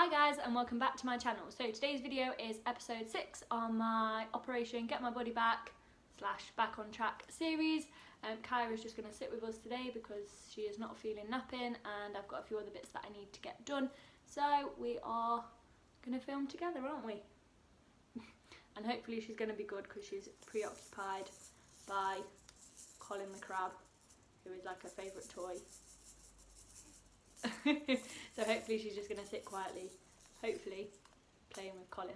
Hi guys and welcome back to my channel. So today's video is episode 6 on my Operation Get My Body Back / Back on Track series. Kyra's just going to sit with us today because she is not feeling napping and I've got a few other bits that I need to get done. So we are going to film together, aren't we? And hopefully she's going to be good because she's preoccupied by Colin the crab, who is like her favourite toy. So hopefully she's just going to sit quietly, hopefully playing with Colin.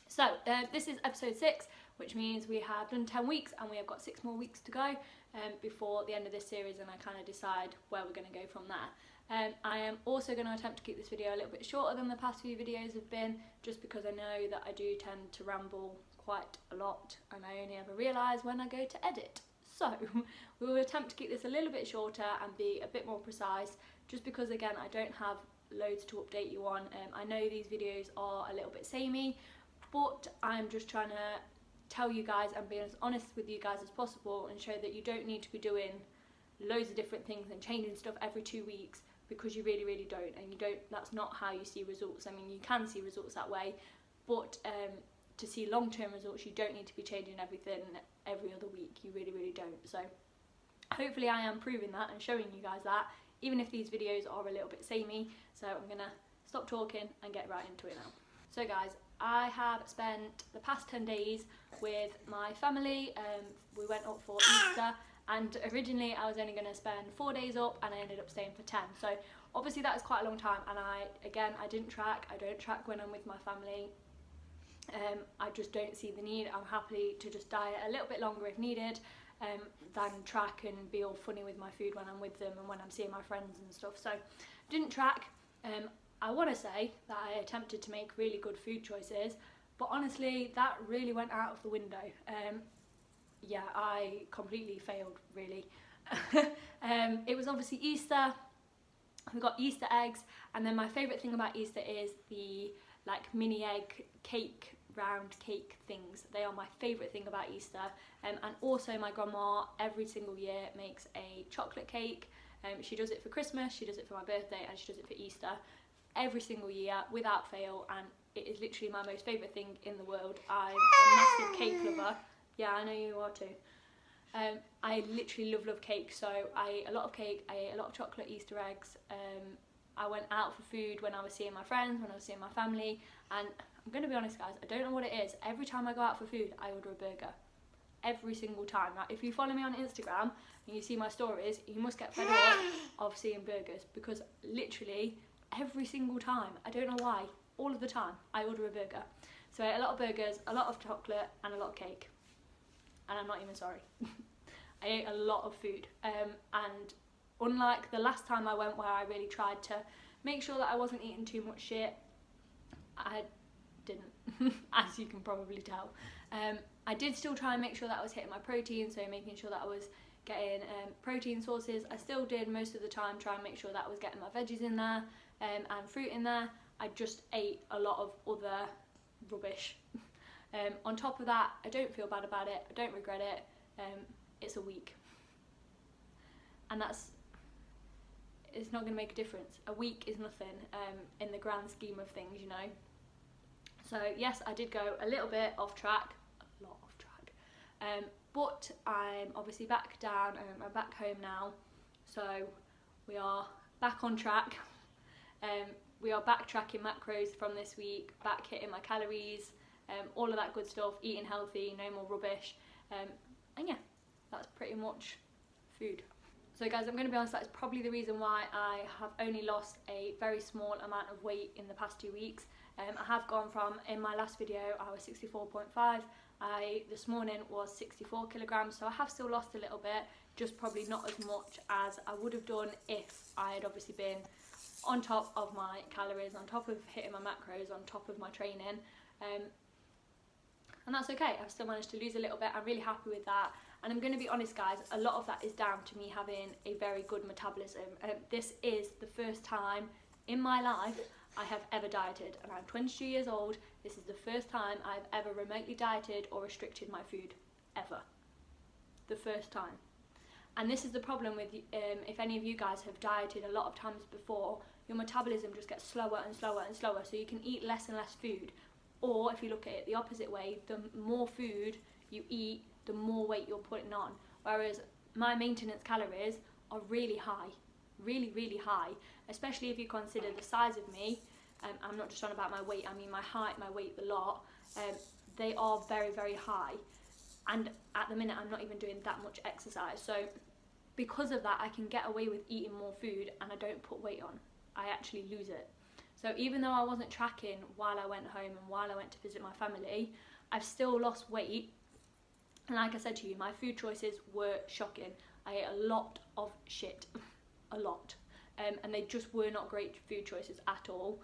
So this is episode 6, which means we have done 10 weeks and we have got 6 more weeks to go before the end of this series, and I kind of decide where we're going to go from there. I am also going to attempt to keep this video a little bit shorter than the past few videos have been, just because I know that I do tend to ramble quite a lot and I only ever realise when I go to edit. So we will attempt to keep this a little bit shorter and be a bit more precise, just because again I don't have loads to update you on. I know these videos are a little bit samey, but I'm just trying to tell you guys and be as honest with you guys as possible and show that you don't need to be doing loads of different things and changing stuff every 2 weeks, because you really don't, and that's not how you see results. I mean, you can see results that way, but to see long-term results you don't need to be changing everything every other week. You really don't. So hopefully I am proving that and showing you guys that, even if these videos are a little bit samey. So I'm gonna stop talking and get right into it now. So guys, I have spent the past 10 days with my family. We went up for Easter, and originally I was only going to spend 4 days up and I ended up staying for 10. So obviously that is quite a long time, and I don't track when I'm with my family. I just don't see the need. I'm happy to just diet a little bit longer if needed, than track and be all funny with my food when I'm with them and when I'm seeing my friends and stuff. So didn't track. I want to say that I attempted to make really good food choices, but honestly that really went out of the window. Yeah, I completely failed really. It was obviously Easter. We got Easter eggs, and then my favourite thing about Easter is the like mini egg cake, round cake things. They are my favourite thing about Easter. And also my grandma every single year makes a chocolate cake. She does it for Christmas, she does it for my birthday, and she does it for Easter every single year without fail, and it is literally my most favourite thing in the world. I'm a massive cake lover. Yeah, I know you are too. I literally love cake, so I ate a lot of cake, I ate a lot of chocolate Easter eggs. I went out for food when I was seeing my friends, when I was seeing my family, and I'm going to be honest guys, I don't know what it is. Every time I go out for food, I order a burger. Every single time. Now, if you follow me on Instagram and you see my stories, you must get fed up of seeing burgers, because literally every single time, I don't know why, all of the time, I order a burger. So I ate a lot of burgers, a lot of chocolate, and a lot of cake. And I'm not even sorry. I ate a lot of food. And unlike the last time I went, where I really tried to make sure that I wasn't eating too much shit, I didn't, as you can probably tell. I did still try and make sure that I was hitting my protein, so making sure that I was getting protein sources. I still did most of the time try and make sure that I was getting my veggies in there and fruit in there. I just ate a lot of other rubbish. On top of that, I don't feel bad about it, I don't regret it. It's a week, and it's not going to make a difference. A week is nothing in the grand scheme of things, you know. So yes, I did go a little bit off track, a lot off track, but I'm obviously back down. I'm back home now, so we are back on track. We are back tracking macros from this week, back hitting my calories, all of that good stuff, eating healthy, no more rubbish, and yeah, that's pretty much food. So guys, I'm going to be honest, that's probably the reason why I have only lost a very small amount of weight in the past 2 weeks. I have gone from, in my last video I was 64.5, this morning was 64 kilograms, so I have still lost a little bit, just probably not as much as I would have done if I had obviously been on top of my calories, on top of hitting my macros, on top of my training. And that's okay, I've still managed to lose a little bit. I'm really happy with that, and I'm going to be honest guys, a lot of that is down to me having a very good metabolism. This is the first time in my life I have ever dieted, and I'm 22 years old. This is the first time I've ever remotely dieted or restricted my food, ever. The first time. And this is the problem with, if any of you guys have dieted a lot of times before, your metabolism just gets slower and slower and slower, so you can eat less and less food. Or if you look at it the opposite way, the more food you eat, the more weight you're putting on. Whereas my maintenance calories are really high, really, really high, especially if you consider the size of me. I'm not just on about my weight, I mean my height, my weight, the lot. They are very, very high. And at the minute, I'm not even doing that much exercise. So because of that, I can get away with eating more food and I don't put weight on. I actually lose it. So even though I wasn't tracking while I went home and while I went to visit my family, I've still lost weight. And like I said to you, my food choices were shocking. I ate a lot of shit, a lot. And they just were not great food choices at all.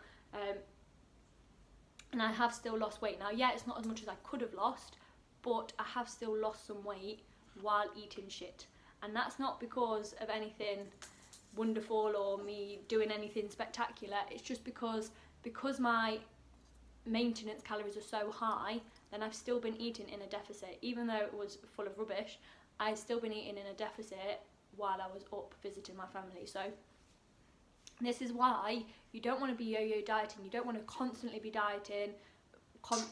And I have still lost weight. Now, yeah, it's not as much as I could have lost, but I have still lost some weight while eating shit. And that's not because of anything wonderful or me doing anything spectacular. It's just because my maintenance calories are so high, then I've still been eating in a deficit. Even though it was full of rubbish, I've still been eating in a deficit while I was up visiting my family. So this is why you don't want to be yo-yo dieting. You don't want to constantly be dieting,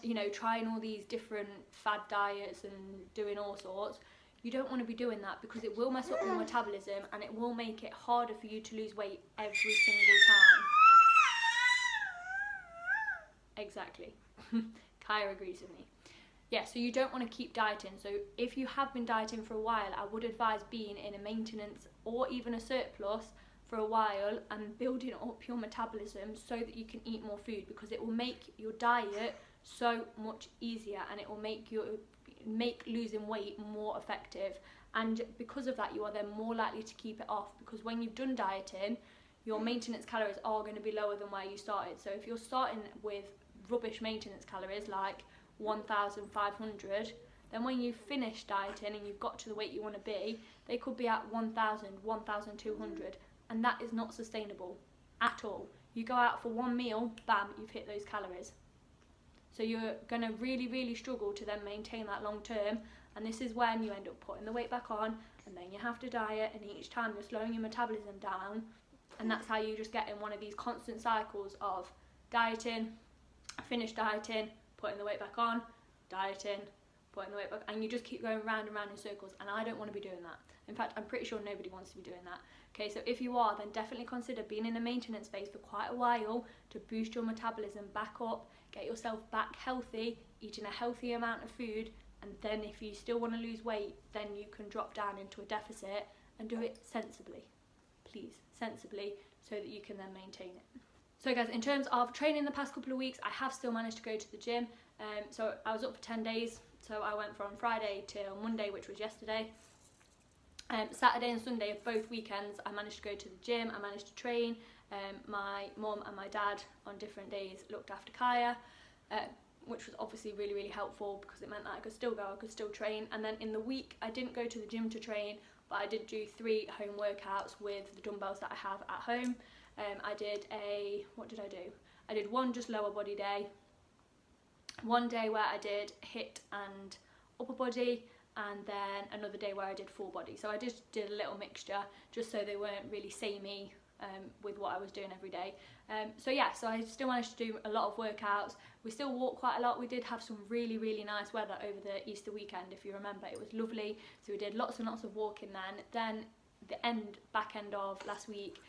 you know, trying all these different fad diets and doing all sorts. You don't want to be doing that because it will mess up your metabolism and it will make it harder for you to lose weight every single time. Exactly. Kaya agrees with me. Yeah, so you don't want to keep dieting. So if you have been dieting for a while, I would advise being in a maintenance or even a surplus for a while and building up your metabolism so that you can eat more food, because it will make your diet so much easier and it will make losing weight more effective. And because of that, you are then more likely to keep it off, because when you've done dieting, your maintenance calories are going to be lower than where you started. So if you're starting with rubbish maintenance calories like 1,500, then when you finish dieting and you've got to the weight you want to be, they could be at 1,000, 1,200, and that is not sustainable at all. You go out for one meal, bam, you've hit those calories. So you're going to really, really struggle to then maintain that long term, and this is when you end up putting the weight back on, and then you have to diet, and each time you're slowing your metabolism down, and that's how you just get in one of these constant cycles of dieting, finish dieting, putting the weight back on, dieting, putting the weight back, and you just keep going round and round in circles, and I don't want to be doing that. In fact, I'm pretty sure nobody wants to be doing that. Okay, so if you are, then definitely consider being in a maintenance phase for quite a while to boost your metabolism back up, get yourself back healthy, eating a healthy amount of food, and then if you still want to lose weight, then you can drop down into a deficit and do it sensibly. Please, sensibly, so that you can then maintain it. So guys, in terms of training the past couple of weeks, I have still managed to go to the gym. So I was up for 10 days. So I went from Friday till Monday, which was yesterday. Saturday and Sunday of both weekends, I managed to go to the gym. I managed to train. My mum and my dad on different days looked after Kaya, which was obviously really, really helpful because it meant that I could still go, I could still train. And then in the week, I didn't go to the gym to train, but I did do 3 home workouts with the dumbbells that I have at home. I did what did I do? I did one just lower body day, one day where I did HIIT and upper body, and then another day where I did full body. So I just did a little mixture just so they weren't really samey with what I was doing every day. So yeah, so I still managed to do a lot of workouts. We still walked quite a lot. We did have some really, really nice weather over the Easter weekend, if you remember. It was lovely. So we did lots and lots of walking then. Then the back end of last week,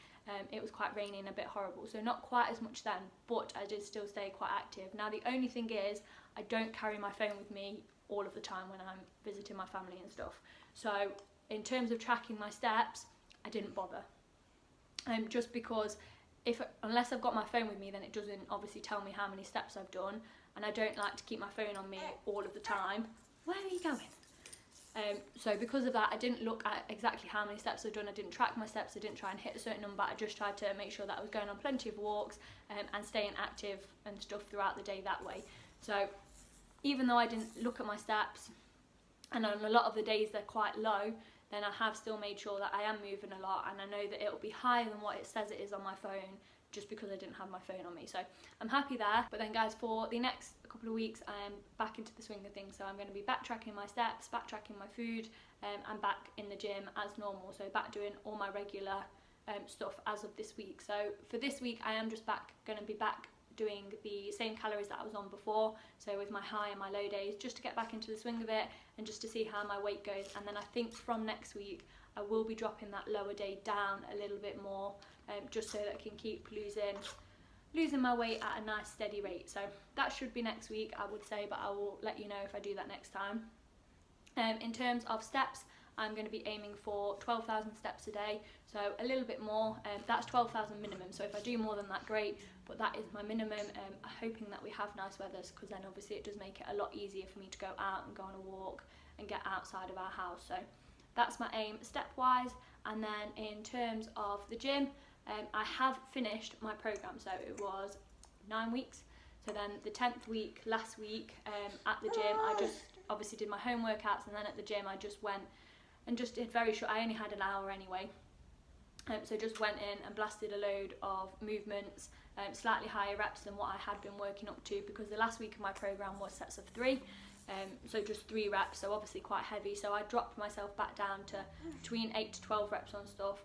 it was quite rainy and a bit horrible, so not quite as much then, but I did still stay quite active. Now the only thing is, I don't carry my phone with me all of the time when I'm visiting my family and stuff. So in terms of tracking my steps, I didn't bother. Just because unless I've got my phone with me, then it doesn't obviously tell me how many steps I've done, and I don't like to keep my phone on me all of the time. Where are you going? So because of that, I didn't look at exactly how many steps I've done. I didn't track my steps. I didn't try and hit a certain number. I just tried to make sure that I was going on plenty of walks and staying active and stuff throughout the day that way. So even though I didn't look at my steps, and on a lot of the days they're quite low, then I have still made sure that I am moving a lot, and I know that it'll be higher than what it says it is on my phone, just because I didn't have my phone on me. So I'm happy there. But then guys, for the next couple of weeks, I am back into the swing of things. So I'm going to be backtracking my steps, backtracking my food, and back in the gym as normal. So back doing all my regular stuff as of this week. So for this week I am just going to be back doing the same calories that I was on before, so with my high and my low days, just to get back into the swing of it and just to see how my weight goes. And then I think from next week I will be dropping that lower day down a little bit more, just so that I can keep losing my weight at a nice steady rate. So that should be next week, I would say, but I will let you know if I do that next time. In terms of steps, I'm going to be aiming for 12,000 steps a day, so a little bit more. That's 12,000 minimum, so if I do more than that, great, but that is my minimum. Hoping that we have nice weather, because then obviously it does make it a lot easier for me to go out and go on a walk and get outside of our house. So that's my aim step-wise. And then in terms of the gym, I have finished my program, so it was 9 weeks. So then the 10th week, last week, at the gym, I just obviously did my home workouts, and then at the gym I just went and just did very short. I only had an hour anyway, so just went in and blasted a load of movements, slightly higher reps than what I had been working up to, because the last week of my program was sets of 3, so just 3 reps, so obviously quite heavy. So I dropped myself back down to between 8 to 12 reps on stuff,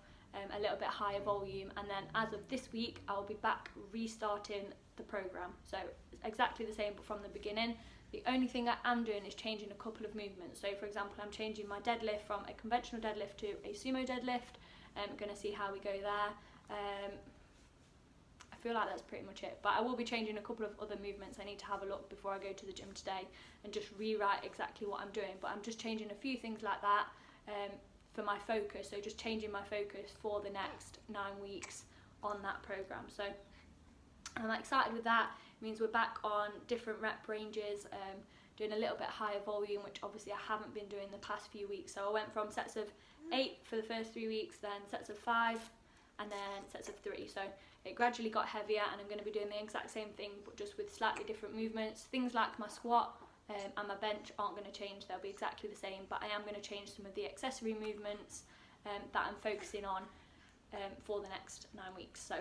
a little bit higher volume, and then as of this week I'll be back restarting the program, so it's exactly the same but from the beginning. The only thing I am doing is changing a couple of movements. So for example, I'm changing my deadlift from a conventional deadlift to a sumo deadlift. I'm going to see how we go there. I feel like that's pretty much it, but I will be changing a couple of other movements. I need to have a look before I go to the gym today and just rewrite exactly what I'm doing, but I'm just changing a few things like that for my focus, so just changing my focus for the next 9 weeks on that program. So I'm excited with that. It means we're back on different rep ranges, doing a little bit higher volume, which obviously I haven't been doing the past few weeks. So I went from sets of 8 for the first 3 weeks, then sets of 5, and then sets of 3. So it gradually got heavier, and I'm going to be doing the exact same thing but just with slightly different movements. Things like my squat and my bench aren't going to change, they'll be exactly the same, but I am going to change some of the accessory movements that I'm focusing on for the next 9 weeks. So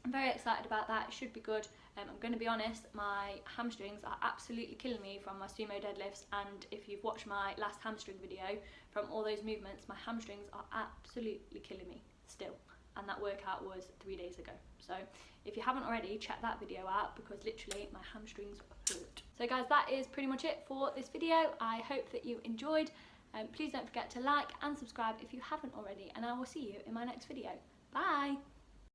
I'm very excited about that. It should be good. I'm going to be honest, my hamstrings are absolutely killing me from my sumo deadlifts, and if you've watched my last hamstring video, from all those movements, my hamstrings are absolutely killing me still, and that workout was 3 days ago. So if you haven't already, check that video out, because literally my hamstrings hurt. So guys, that is pretty much it for this video. I hope that you enjoyed. Please don't forget to like and subscribe if you haven't already, and I will see you in my next video. Bye!